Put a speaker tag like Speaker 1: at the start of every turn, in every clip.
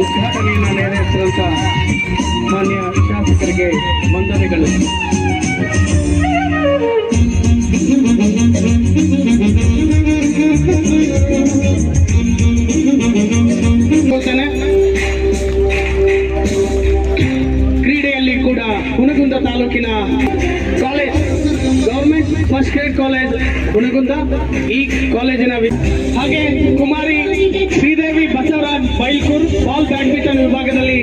Speaker 1: ಉದ್ಘಾಟನೆಯನ್ನು ನೆರವೇರಿಸಿದಂಥ ಮಾನ್ಯ ಶಾಸಕರಿಗೆ ವಂದನೆಗಳು. ಕ್ರೀಡೆಯಲ್ಲಿ ಕೂಡ ಹುನಗುಂದ ತಾಲೂಕಿನ college government first grade college Hungund, ಈ ಕಾಲೇಜಿನ ಹಾಗೆ ಕುಮಾರಿ ಶ್ರೀದೇವಿ ಬಸವರಾಜ್ ಬೈಲ್ಕೂರ್ ಬಾಲ್ ಬ್ಯಾಡ್ಮಿಂಟನ್ ವಿಭಾಗದಲ್ಲಿ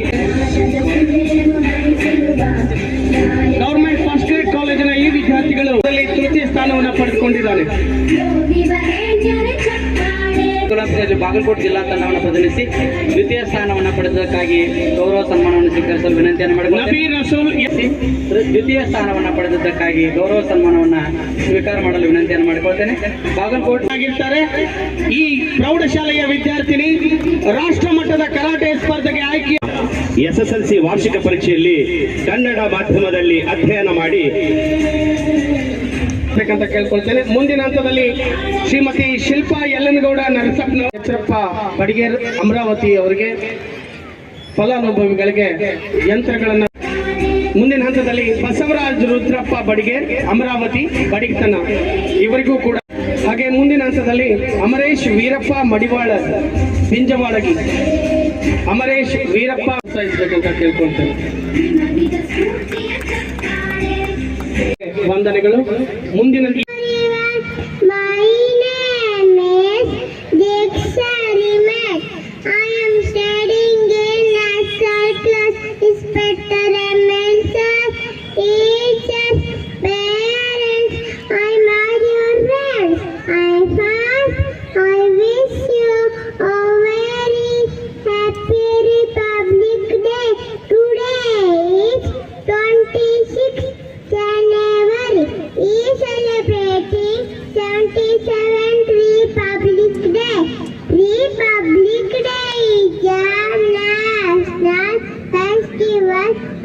Speaker 1: ಗವರ್ಮೆಂಟ್ ಫಸ್ಟ್ ಗ್ರೇಡ್ ಕಾಲೇಜಿನ ಈ ವಿದ್ಯಾರ್ಥಿಗಳು ತೃತೀಯ ಸ್ಥಾನವನ್ನು ಪಡೆದುಕೊಂಡಿದ್ದಾರೆ.
Speaker 2: ಬಾಗಲಕೋಟೆ ಜಿಲ್ಲಾ ತಂಡವನ್ನು ಪ್ರತಿನಿಧಿಸಿ ದ್ವಿತೀಯ ಸ್ಥಾನವನ್ನು ಪಡೆದಕ್ಕಾಗಿ ಗೌರವ ಸನ್ಮಾನವನ್ನು ಸ್ವೀಕರಿಸಲು ವಿನಂತಿಯನ್ನು ಮಾಡಿಕೊಳ್ಳುತ್ತೇನೆ. ದ್ವಿತೀಯ ಸ್ಥಾನವನ್ನು ಪಡೆದಕ್ಕಾಗಿ ಗೌರವ ಸನ್ಮಾನವನ್ನು ಸ್ವೀಕಾರ ಮಾಡಲು ವಿನಂತಿಯನ್ನು ಮಾಡಿಕೊಳ್ತೇನೆ. ಬಾಗಲಕೋಟೆ ಆಗಿರ್ತಾರೆ.
Speaker 1: ಈ ಪ್ರೌಢಶಾಲೆಯ ವಿದ್ಯಾರ್ಥಿನಿ ರಾಷ್ಟ್ರ ಮಟ್ಟದ ಕರಾಟೆ ಸ್ಪರ್ಧೆಗೆ ಆಯ್ಕೆ.
Speaker 3: SSLC ವಾರ್ಷಿಕ ಪರೀಕ್ಷೆಯಲ್ಲಿ ಕನ್ನಡ ಮಾಧ್ಯಮದಲ್ಲಿ ಅಧ್ಯಯನ ಮಾಡಿ
Speaker 1: ಬೇಕಂತ ಕೇಳ್ಕೊಳ್ತೇನೆ. ಮುಂದಿನ ಹಂತದಲ್ಲಿ ಶ್ರೀಮತಿ ಶಿಲ್ಪಾ ಯಲ್ಲನಗೌಡ ನರಸಪ್ಪ ಬಡಿಗೇರ್ ಅಮರಾವತಿ ಅವರಿಗೆ ಫಲಾನುಭವಿಗಳಿಗೆ ಯಂತ್ರಗಳನ್ನು. ಮುಂದಿನ ಹಂತದಲ್ಲಿ ಬಸವರಾಜ್ ರುದ್ರಪ್ಪ ಬಡಿಗೇರ್ ಅಮರಾವತಿ ಬಡಿಗತನ ಇವರಿಗೂ ಕೂಡ. ಹಾಗೆ ಮುಂದಿನ ಹಂತದಲ್ಲಿ ಅಮರೇಶ್ ವೀರಪ್ಪ ಮಡಿವಾಳ ಪಿಂಜವಾಳಗಿ ಅಮರೇಶ್ ವೀರಪ್ಪ ಬೇಕಂತ ಕೇಳ್ಕೊಳ್ತೇನೆ. ವಂದನೆಗಳು. ಮುಂದಿನ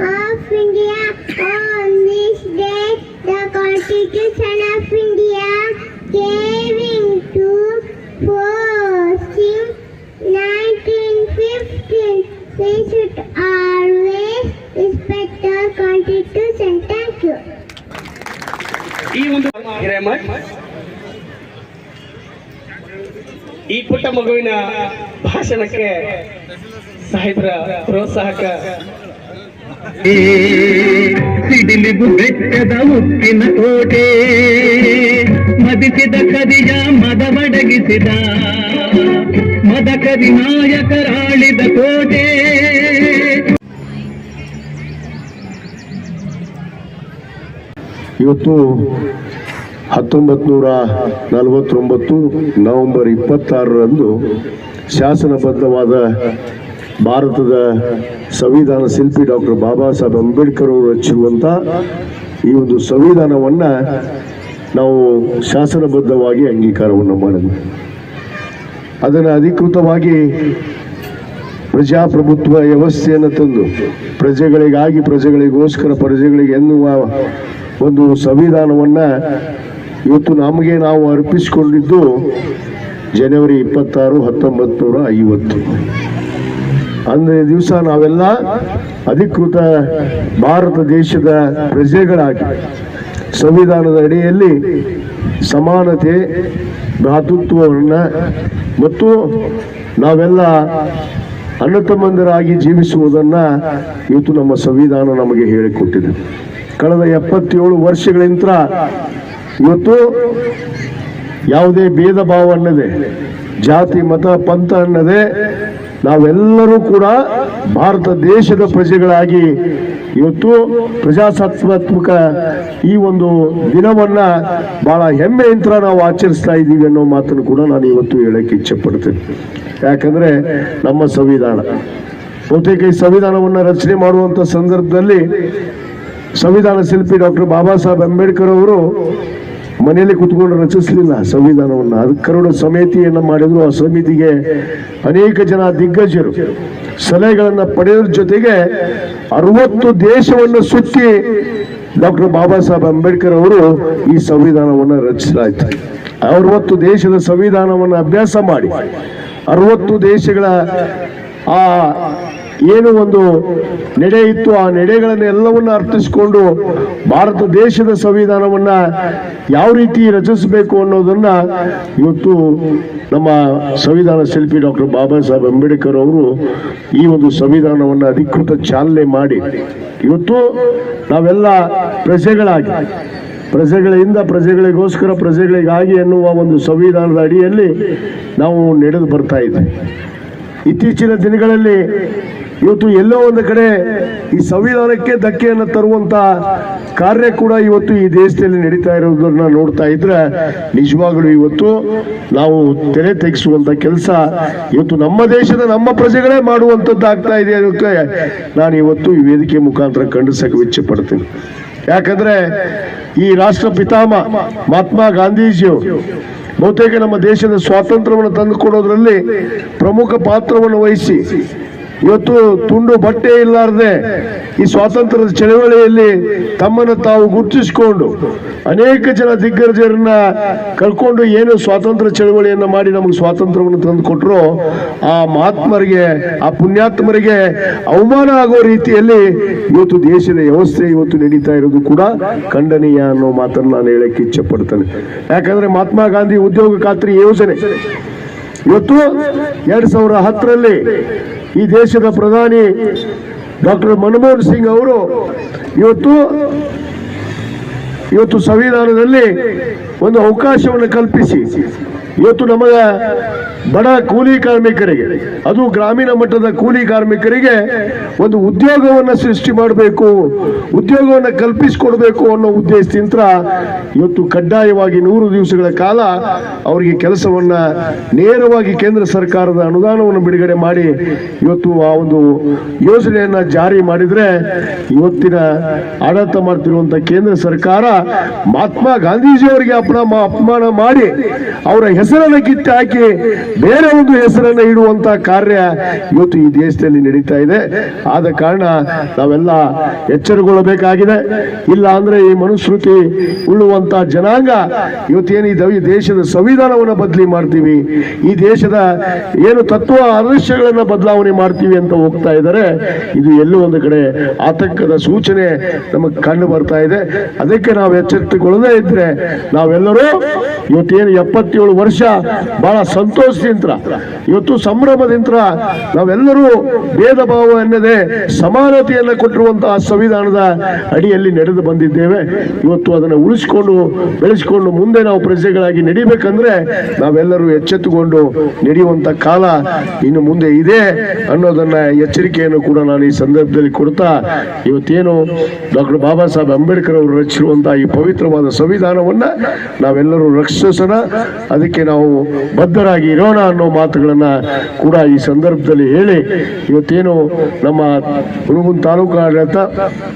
Speaker 4: of India. On this day, the Constitution of India came into force in 1915. We should always respect our Constitution. Thank you.
Speaker 1: ಈ ಒಂದು ಈ ಪುಟ್ಟ ಮಗುವಿನ ಭಾಷಣಕ್ಕೆ ಸಾಹೇಬ್ರ ಪ್ರೋತ್ಸಾಹಕ.
Speaker 5: ಸಿಡಿಲಿಗು ಬೆಟ್ಟದ ಉಪ್ಪಿನ ಕೋಟೆ ಮದಿಸಿದ ಕದಿಯ ಮದವಡಗಿಸಿದ ಮದಕರಿ ನಾಯಕರಾಳಿದ ಕೋಟೆ.
Speaker 6: ಇವತ್ತು 1949 ನವೆಂಬರ್ 26ರಂದು ಶಾಸನಬದ್ಧವಾದ ಭಾರತದ ಸಂವಿಧಾನ ಶಿಲ್ಪಿ ಡಾಕ್ಟರ್ ಬಾಬಾ ಸಾಹೇಬ್ ಅಂಬೇಡ್ಕರ್ ಅವರು ರಚಿಸಿರುವಂಥ ಈ ಒಂದು ಸಂವಿಧಾನವನ್ನು ನಾವು ಶಾಸನಬದ್ಧವಾಗಿ ಅಂಗೀಕಾರವನ್ನು ಮಾಡಿದ್ವಿ. ಅದನ್ನು ಅಧಿಕೃತವಾಗಿ ಪ್ರಜಾಪ್ರಭುತ್ವ ವ್ಯವಸ್ಥೆಯನ್ನು ತಂದು ಪ್ರಜೆಗಳಿಗಾಗಿ ಪ್ರಜೆಗಳಿಗೋಸ್ಕರ ಪ್ರಜೆಗಳಿಗೆ ಎನ್ನುವ ಒಂದು ಸಂವಿಧಾನವನ್ನು ಇವತ್ತು ನಮಗೆ ನಾವು ಅರ್ಪಿಸಿಕೊಂಡಿದ್ದು ಜನವರಿ 26, 1950. ಅಂದೇ ದಿವಸ ನಾವೆಲ್ಲ ಅಧಿಕೃತ ಭಾರತ ದೇಶದ ಪ್ರಜೆಗಳಾಗಿ ಸಂವಿಧಾನದ ಅಡಿಯಲ್ಲಿ ಸಮಾನತೆ ಭ್ರಾತೃತ್ವವನ್ನು ಮತ್ತು ನಾವೆಲ್ಲ ಅಣ್ಣತಮ್ಮಂದಿರಾಗಿ ಜೀವಿಸುವುದನ್ನು ಇವತ್ತು ನಮ್ಮ ಸಂವಿಧಾನ ನಮಗೆ ಹೇಳಿಕೊಟ್ಟಿದೆ. ಕಳೆದ 77 ವರ್ಷಗಳಿಂದ ಇವತ್ತು ಯಾವುದೇ ಭೇದ ಭಾವ ಅನ್ನದೆ, ಜಾತಿ ಮತ ಪಂಥ ಅನ್ನದೆ ನಾವೆಲ್ಲರೂ ಕೂಡ ಭಾರತ ದೇಶದ ಪ್ರಜೆಗಳಾಗಿ ಇವತ್ತು ಪ್ರಜಾಸತ್ತಾತ್ಮಕ ಈ ಒಂದು ದಿನವನ್ನ ಬಹಳ ಹೆಮ್ಮೆಯಿಂದ ನಾವು ಆಚರಿಸ್ತಾ ಇದ್ದೀವಿ ಅನ್ನೋ ಮಾತನ್ನು ಕೂಡ ನಾನು ಇವತ್ತು ಹೇಳಕ್ಕೆ ಇಚ್ಛೆ ಪಡ್ತೇನೆ. ಯಾಕಂದ್ರೆ ನಮ್ಮ ಸಂವಿಧಾನ ಬಹುತೇಕ ಈ ಸಂವಿಧಾನವನ್ನು ರಚನೆ ಮಾಡುವಂತ ಸಂದರ್ಭದಲ್ಲಿ ಸಂವಿಧಾನ ಶಿಲ್ಪಿ ಡಾಕ್ಟರ್ ಬಾಬಾ ಸಾಹೇಬ್ ಅಂಬೇಡ್ಕರ್ ಅವರು ಮನೆಯಲ್ಲಿ ಕುತ್ಕೊಂಡು ರಚಿಸಲಿಲ್ಲ ಸಂವಿಧಾನವನ್ನು. ಅದಕ್ಕೆ ಕರಡು ಸಮಿತಿಯನ್ನು ಮಾಡಿದ್ರು. ಆ ಸಮಿತಿಗೆ ಅನೇಕ ಜನ ದಿಗ್ಗಜರು ಸಲಹೆಗಳನ್ನು ಪಡೆಯೋದ್ರ ಜೊತೆಗೆ 60 ದೇಶವನ್ನು ಸುತ್ತಿ ಡಾಕ್ಟರ್ ಬಾಬಾ ಸಾಹೇಬ್ ಅಂಬೇಡ್ಕರ್ ಅವರು ಈ ಸಂವಿಧಾನವನ್ನು ರಚಿಸಲಾಯಿತು. 60 ದೇಶದ ಸಂವಿಧಾನವನ್ನು ಅಭ್ಯಾಸ ಮಾಡಿ 60 ದೇಶಗಳ ಆ ಏನು ಒಂದು ನಡೆ ಇತ್ತು ಆ ನಡೆಗಳನ್ನೆಲ್ಲವನ್ನ ಅರ್ಥಿಸಿಕೊಂಡು ಭಾರತ ದೇಶದ ಸಂವಿಧಾನವನ್ನ ಯಾವ ರೀತಿ ರಚಿಸಬೇಕು ಅನ್ನೋದನ್ನ ಇವತ್ತು ನಮ್ಮ ಸಂವಿಧಾನ ಶಿಲ್ಪಿ ಡಾಕ್ಟರ್ ಬಾಬಾ ಸಾಹೇಬ್ ಅಂಬೇಡ್ಕರ್ ಅವರು ಈ ಒಂದು ಸಂವಿಧಾನವನ್ನ ಅಧಿಕೃತ ಚಾಲನೆ ಮಾಡಿ ಇವತ್ತು ನಾವೆಲ್ಲ ಪ್ರಜೆಗಳಾಗಿ ಪ್ರಜೆಗಳಿಂದ ಪ್ರಜೆಗಳಿಗೋಸ್ಕರ ಪ್ರಜೆಗಳಿಗಾಗಿ ಎನ್ನುವ ಒಂದು ಸಂವಿಧಾನದ ಅಡಿಯಲ್ಲಿ ನಾವು ನಡೆದು ಬರ್ತಾ ಇದ್ದೀವಿ. ಇತ್ತೀಚಿನ ದಿನಗಳಲ್ಲಿ ಇವತ್ತು ಎಲ್ಲೋ ಒಂದು ಕಡೆ ಈ ಸಂವಿಧಾನಕ್ಕೆ ಧಕ್ಕೆಯನ್ನು ತರುವಂತ ಕಾರ್ಯ ಕೂಡ ಇವತ್ತು ಈ ದೇಶದಲ್ಲಿ ನಡೀತಾ ಇರೋದನ್ನ ನೋಡ್ತಾ ಇದ್ರೆ ನಿಜವಾಗ್ಲೂ ಇವತ್ತು ನಾವು ತೆರೆ ತೆಗೆಸುವಂತ ಕೆಲಸ ಇವತ್ತು ನಮ್ಮ ದೇಶದ ನಮ್ಮ ಪ್ರಜೆಗಳೇ ಮಾಡುವಂತದ್ದು ಆಗ್ತಾ ಇದೆ ಅದಕ್ಕೆ ನಾನು ಇವತ್ತು ಈ ವೇದಿಕೆ ಮುಖಾಂತರ ಖಂಡಿಸಕ್ಕೆ ಇಚ್ಛೆ ಪಡ್ತೀನಿ. ಯಾಕಂದ್ರೆ ಈ ರಾಷ್ಟ್ರ ಪಿತಾಮಹ ಮಹಾತ್ಮ ಗಾಂಧೀಜಿಯವರು ಬಹುತೇಕ ನಮ್ಮ ದೇಶದ ಸ್ವಾತಂತ್ರ್ಯವನ್ನು ತಂದುಕೊಡೋದ್ರಲ್ಲಿ ಪ್ರಮುಖ ಪಾತ್ರವನ್ನು ವಹಿಸಿ ಇವತ್ತು ತುಂಡು ಬಟ್ಟೆ ಇಲ್ಲಾರದೆ ಈ ಸ್ವಾತಂತ್ರ್ಯದ ಚಳವಳಿಯಲ್ಲಿ ತಮ್ಮನ್ನು ತಾವು ಗುರುತಿಸಿಕೊಂಡು ಅನೇಕ ಜನ ದಿಗ್ಗಜರನ್ನ ಕಳ್ಕೊಂಡು ಏನು ಸ್ವಾತಂತ್ರ್ಯ ಚಳವಳಿಯನ್ನ ಮಾಡಿ ನಮಗೆ ಸ್ವಾತಂತ್ರ್ಯವನ್ನು ತಂದು ಕೊಟ್ಟರು ಆ ಮಹಾತ್ಮರಿಗೆ ಆ ಪುಣ್ಯಾತ್ಮರಿಗೆ ಅವಮಾನ ಆಗೋ ರೀತಿಯಲ್ಲಿ ಇವತ್ತು ದೇಶದ ವ್ಯವಸ್ಥೆ ಇವತ್ತು ನಡೀತಾ ಇರೋದು ಕೂಡ ಖಂಡನೀಯ ಅನ್ನೋ ಮಾತನ್ನು ನಾನು ಹೇಳಕ್ಕೆ ಇಚ್ಛೆ ಪಡ್ತೇನೆ. ಯಾಕಂದ್ರೆ ಮಹಾತ್ಮ ಗಾಂಧಿ ಉದ್ಯೋಗ ಖಾತ್ರಿ ಯೋಜನೆ ಇವತ್ತು 2010ರಲ್ಲಿ ಈ ದೇಶದ ಪ್ರಧಾನಿ ಡಾಕ್ಟರ್ ಮನಮೋಹನ್ ಸಿಂಗ್ ಅವರು ಇವತ್ತು ಸಂವಿಧಾನದಲ್ಲಿ ಒಂದು ಅವಕಾಶವನ್ನು ಕಲ್ಪಿಸಿ ಇವತ್ತು ನಮಗೆ ಬಡ ಕೂಲಿ ಕಾರ್ಮಿಕರಿಗೆ ಅದು ಗ್ರಾಮೀಣ ಮಟ್ಟದ ಕೂಲಿ ಕಾರ್ಮಿಕರಿಗೆ ಒಂದು ಉದ್ಯೋಗವನ್ನು ಸೃಷ್ಟಿ ಮಾಡಬೇಕು, ಉದ್ಯೋಗವನ್ನು ಕಲ್ಪಿಸಿಕೊಡ್ಬೇಕು ಅನ್ನೋ ಉದ್ದೇಶದಿಂದ ಇವತ್ತು ಕಡ್ಡಾಯವಾಗಿ 100 ದಿವಸಗಳ ಕಾಲ ಅವರಿಗೆ ಕೆಲಸವನ್ನ ನೇರವಾಗಿ ಕೇಂದ್ರ ಸರ್ಕಾರದ ಅನುದಾನವನ್ನು ಬಿಡುಗಡೆ ಮಾಡಿ ಇವತ್ತು ಆ ಒಂದು ಯೋಜನೆಯನ್ನ ಜಾರಿ ಮಾಡಿದ್ರೆ ಇವತ್ತಿನ ಆಡಳಿತ ಮಾಡ್ತಿರುವಂತ ಕೇಂದ್ರ ಸರ್ಕಾರ ಮಹಾತ್ಮ ಗಾಂಧೀಜಿಯವರಿಗೆ ಅಪಮಾನ ಮಾಡಿ ಅವರ ಹೆಸರನ್ನು ಕಿತ್ತು ಹಾಕಿ ಬೇರೆ ಒಂದು ಹೆಸರನ್ನು ಇಡುವಂತ ಕಾರ್ಯ ಇವತ್ತು ಈ ದೇಶದಲ್ಲಿ ನಡೀತಾ ಇದೆ. ಆದ ಕಾರಣ ನಾವೆಲ್ಲ ಎಚ್ಚರಗೊಳ್ಳಬೇಕಾಗಿದೆ. ಇಲ್ಲ ಅಂದ್ರೆ ಈ ಮನುಸ್ಮೃತಿ ಉಳ್ಳುವಂತ ಜನಾಂಗ ಇವತ್ತೇನು ಈ ದೇಶದ ಸಂವಿಧಾನವನ್ನು ಬದಲಿ ಮಾಡ್ತೀವಿ, ಈ ದೇಶದ ಏನು ತತ್ವ ಆದರ್ಶಗಳನ್ನ ಬದಲಾವಣೆ ಮಾಡ್ತೀವಿ ಅಂತ ಹೋಗ್ತಾ ಇದ್ದಾರೆ. ಇದು ಎಲ್ಲೋ ಒಂದು ಕಡೆ ಆತಂಕದ ಸೂಚನೆ ನಮಗೆ ಕಂಡು ಬರ್ತಾ ಇದೆ. ಅದಕ್ಕೆ ನಾವು ಎಚ್ಚೆತ್ತುಕೊಳ್ಳದೇ ಇದ್ರೆ ನಾವೆಲ್ಲರೂ ಇವತ್ತೇನು 77 ವರ್ಷ ಬಹಳ ಸಂತೋಷದಿಂದ ಇವತ್ತು ಸಂಭ್ರಮದಿಂದ ನಾವೆಲ್ಲರೂ ಭೇದ ಭಾವ ಎನ್ನದೆ ಸಮಾನತೆಯನ್ನು ಕೊಟ್ಟಿರುವಂತಹ ಸಂವಿಧಾನದ ಅಡಿಯಲ್ಲಿ ನಡೆದು ಬಂದಿದ್ದೇವೆ. ಇವತ್ತು ಅದನ್ನು ಉಳಿಸಿಕೊಂಡು ಬೆಳೆಸಿಕೊಂಡು ಮುಂದೆ ನಾವು ಪ್ರಜೆಗಳಾಗಿ ನಡಿಬೇಕಂದ್ರೆ ನಾವೆಲ್ಲರೂ ಎಚ್ಚೆತ್ತುಕೊಂಡು ನಡೆಯುವಂತ ಕಾಲ ಇನ್ನು ಮುಂದೆ ಇದೆ ಅನ್ನೋದನ್ನ ಎಚ್ಚರಿಕೆಯನ್ನು ಕೂಡ ನಾನು ಈ ಸಂದರ್ಭದಲ್ಲಿ ಕೊಡ್ತಾ ಇವತ್ತೇನು ಡಾಕ್ಟರ್ ಬಾಬಾ ಸಾಹೇಬ್ ಅಂಬೇಡ್ಕರ್ ಅವರು ರಚಿಸಿರುವಂತಹ ಈ ಪವಿತ್ರವಾದ ಸಂವಿಧಾನವನ್ನ ನಾವೆಲ್ಲರೂ ರಕ್ಷಿಸೋಣ, ಅದಕ್ಕೆ ನಾವು ಬದ್ಧರಾಗಿ ಇರೋಣ ಅನ್ನೋ ಮಾತುಗಳನ್ನ ಕೂಡ ಈ ಸಂದರ್ಭದಲ್ಲಿ ಹೇಳಿ ಇವತ್ತೇನು ನಮ್ಮ ಹುಣಗುಂದ ತಾಲೂಕು ಆಡಳಿತ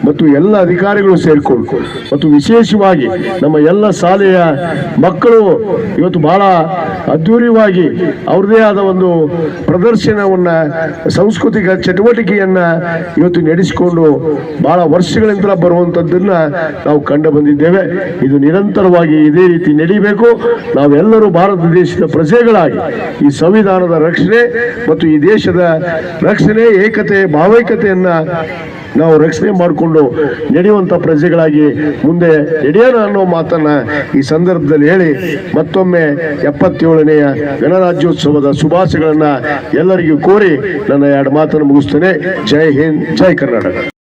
Speaker 6: ಮತ್ತು ಎಲ್ಲ ಅಧಿಕಾರಿಗಳು ಸೇರಿಕೊಂಡು ಮತ್ತು ವಿಶೇಷವಾಗಿ ನಮ್ಮ ಎಲ್ಲ ಶಾಲೆಯ ಮಕ್ಕಳು ಇವತ್ತು ಬಹಳ ಅದ್ಧೂರಿಯಾಗಿ ಅವ್ರದೇ ಆದ ಒಂದು ಪ್ರದರ್ಶನವನ್ನ ಸಾಂಸ್ಕೃತಿಕ ಚಟುವಟಿಕೆಯನ್ನ ಇವತ್ತು ನಡೆಸಿಕೊಂಡು ಬಹಳ ವರ್ಷಗಳಿಂದ ಬರುವಂತದ್ದನ್ನ ನಾವು ಕಂಡು ಬಂದಿದ್ದೇವೆ. ಇದು ನಿರಂತರವಾಗಿ ಇದೇ ರೀತಿ ನಡೀಬೇಕು. ನಾವೆಲ್ಲರೂ ಭಾರತ ದೇಶದ ಪ್ರಜೆಗಳಾಗಿ ಈ ಸಂವಿಧಾನದ ರಕ್ಷಣೆ ಮತ್ತು ಈ ದೇಶದ ರಕ್ಷಣೆ ಏಕತೆ ಭಾವೈಕ್ಯತೆಯನ್ನ ನಾವು ರಕ್ಷಣೆ ಮಾಡಿಕೊಂಡು ನಡೆಯುವಂತ ಪ್ರಜೆಗಳಾಗಿ ಮುಂದೆ ನಡೆಯೋಣ ಅನ್ನೋ ಮಾತನ್ನ ಈ ಸಂದರ್ಭದಲ್ಲಿ ಹೇಳಿ ಮತ್ತೊಮ್ಮೆ 77ನೇಯ ಗಣರಾಜ್ಯೋತ್ಸವದ ಶುಭಾಶಯಗಳನ್ನ ಎಲ್ಲರಿಗೂ ಕೋರಿ ನನ್ನ 2 ಮಾತನ್ನು ಮುಗಿಸ್ತೇನೆ. ಜೈ ಹಿಂದ್, ಜೈ ಕರ್ನಾಟಕ.